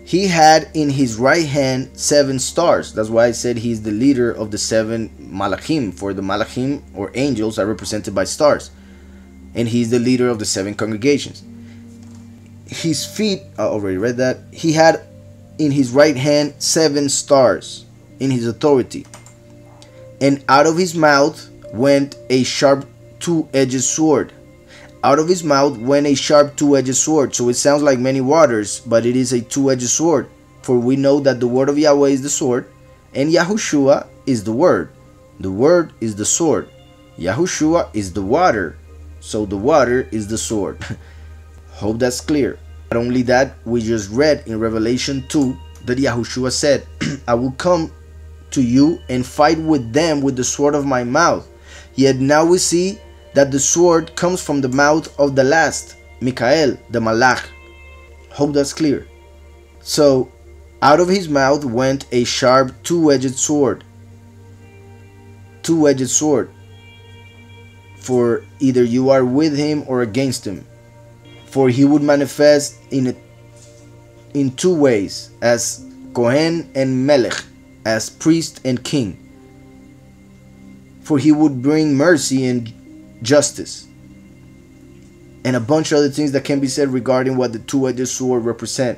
He had in his right hand 7 stars. That's why I said he's the leader of the 7 malachim. For the malachim, or angels, are represented by stars. And he's the leader of the 7 congregations. His feet, I already read that. He had in his right hand 7 stars in his authority. And out of his mouth went a sharp 2-edged sword. Out of his mouth went a sharp 2-edged sword. So it sounds like many waters, but it is a 2-edged sword. For we know that the word of Yahweh is the sword, and Yahushua is the word. The word is the sword. Yahushua is the water. So the water is the sword. Hope that's clear. Not only that, we just read in Revelation 2 that Yahushua said, I will come to you and fight with them with the sword of my mouth. Yet now we see that the sword comes from the mouth of the last, Mikael, the Malach. Hope that's clear. So, out of his mouth went a sharp 2-edged sword. 2-edged sword. For either you are with him or against him. For he would manifest in 2 ways, as Kohen and Melech, as priest and king. For he would bring mercy and justice, and a bunch of other things that can be said regarding what the 2-edged sword represent.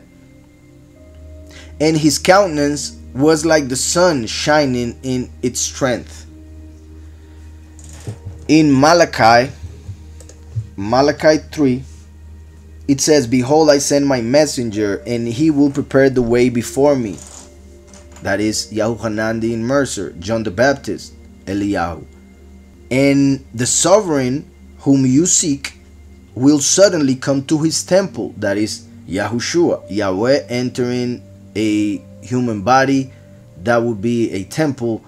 And his countenance was like the sun shining in its strength. In Malachi 3, it says, Behold, I send my messenger, and he will prepare the way before me. That is Yahuhanan the Immerser, John the Baptist, Eliyahu. And the sovereign whom you seek will suddenly come to his temple. That is Yahushua, Yahweh entering a human body. That would be a temple,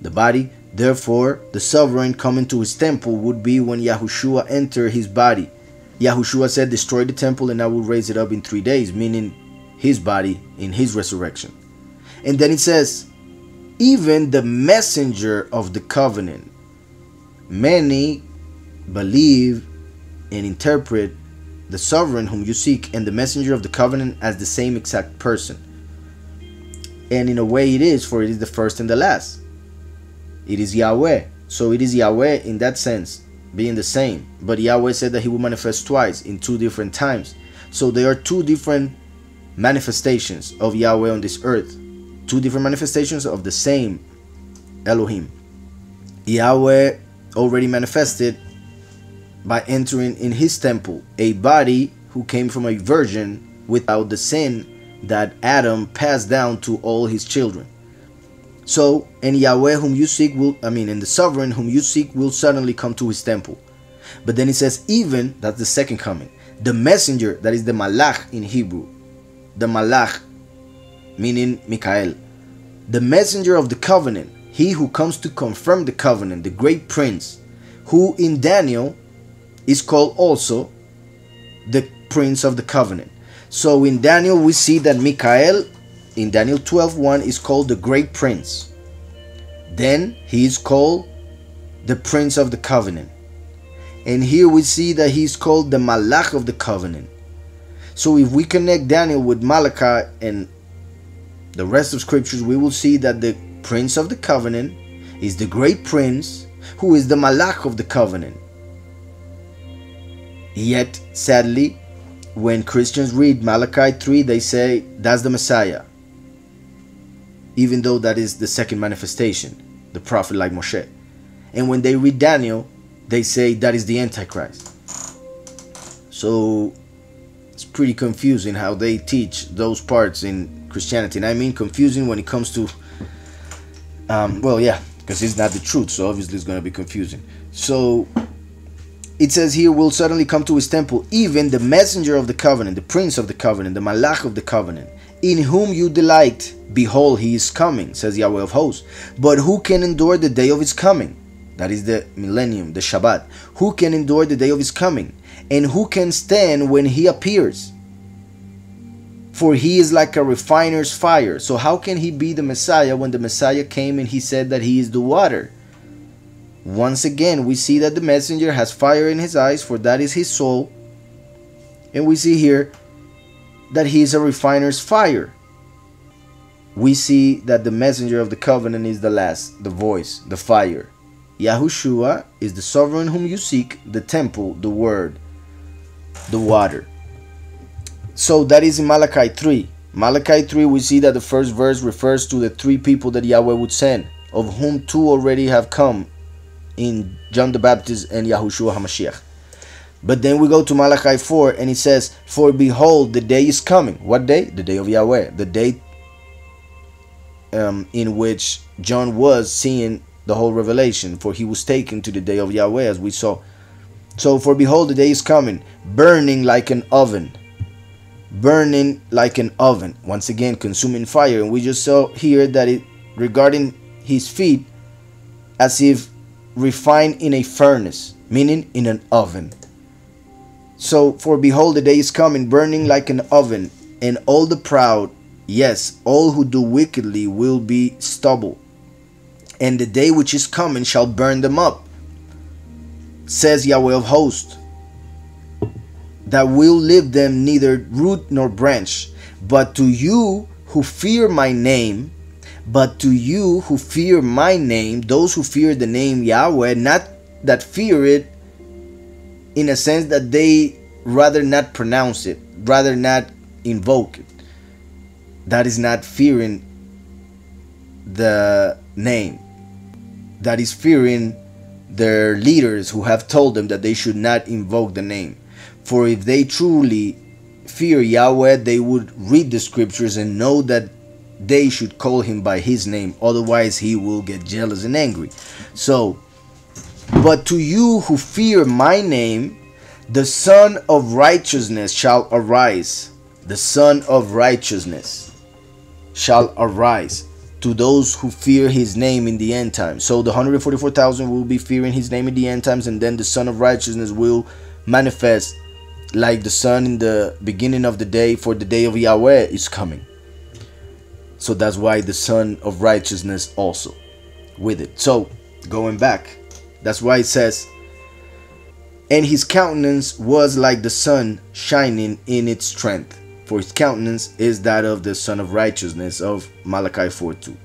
the body. Therefore, the sovereign coming to his temple would be when Yahushua entered his body. Yahushua said, destroy the temple and I will raise it up in 3 days, meaning his body in his resurrection. And then it says, even the messenger of the covenant. Many believe and interpret the sovereign whom you seek and the messenger of the covenant as the same exact person. And in a way it is, for it is the first and the last. It is Yahweh. So it is Yahweh in that sense, being the same. But Yahweh said that he will manifest twice in 2 different times. So there are 2 different manifestations of Yahweh on this earth. 2 different manifestations of the same Elohim. Yahweh already manifested by entering in his temple a body who came from a virgin without the sin that Adam passed down to all his children. So, and Yahweh whom you seek and the sovereign whom you seek will suddenly come to his temple. But then it says, even, that's the second coming, the messenger, that is the Malach in Hebrew, the Malach, meaning Mikael, the messenger of the covenant, he who comes to confirm the covenant, the great prince, who in Daniel is called also the prince of the covenant. So in Daniel we see that Mikael, in Daniel 12:1, is called the great prince. Then he is called the prince of the covenant. And here we see that he is called the Malach of the covenant. So if we connect Daniel with Malachi and the rest of scriptures, we will see that the prince of the covenant is the great prince who is the Malach of the covenant. Yet, sadly, when Christians read Malachi 3, they say that's the Messiah. Even though that is the second manifestation, the prophet like Moshe. And when they read Daniel, they say that is the Antichrist. So it's pretty confusing how they teach those parts in Christianity. And I mean confusing when it comes to, well, yeah, because it's not the truth. So obviously it's going to be confusing. So it says here, will suddenly come to his temple, even the messenger of the covenant, the prince of the covenant, the Malach of the covenant, in whom you delight. Behold, he is coming, says Yahweh of hosts. But who can endure the day of his coming? That is the millennium, the Shabbat. Who can endure the day of his coming? And who can stand when he appears? For he is like a refiner's fire. So how can he be the Messiah when the Messiah came and he said that he is the water? Once again, we see that the messenger has fire in his eyes, for that is his soul. And we see here that he is a refiner's fire. we see that the messenger of the covenant is the last, the voice, the fire. Yahushua is the sovereign whom you seek, the temple, the word, the water. So that is in Malachi 3. Malachi 3, we see that the first verse refers to the 3 people that Yahweh would send, of whom 2 already have come in John the Baptist and Yahushua HaMashiach. But then we go to Malachi 4 and it says, for behold, the day is coming. What day? The day of Yahweh. The day in which John was seeing the whole revelation, for he was taken to the day of Yahweh, as we saw. So, for behold, the day is coming, burning like an oven. Burning like an oven. Once again, consuming fire. And we just saw here that it regarding his feet, as if refined in a furnace, meaning in an oven. So, for behold, the day is coming, burning like an oven, and all the proud, yes, all who do wickedly, will be stubble. And the day which is coming shall burn them up, says Yahweh of hosts, that will leave them neither root nor branch. But to you who fear my name, those who fear the name Yahweh, not that fear it in a sense that they rather not pronounce it, rather not invoke it. That is not fearing the name. That is fearing their leaders who have told them that they should not invoke the name. For if they truly fear Yahweh, they would read the scriptures and know that they should call him by his name. Otherwise, he will get jealous and angry. So, but to you who fear my name, the Son of Righteousness shall arise. The Son of Righteousness shall arise to those who fear his name in the end times. So the 144,000 will be fearing his name in the end times, and then the Son of Righteousness will manifest like the sun in the beginning of the day, for the day of Yahweh is coming. So that's why the Son of Righteousness also with it. So going back, that's why it says, and his countenance was like the sun shining in its strength. For his countenance is that of the Son of Righteousness of Malachi 4:2.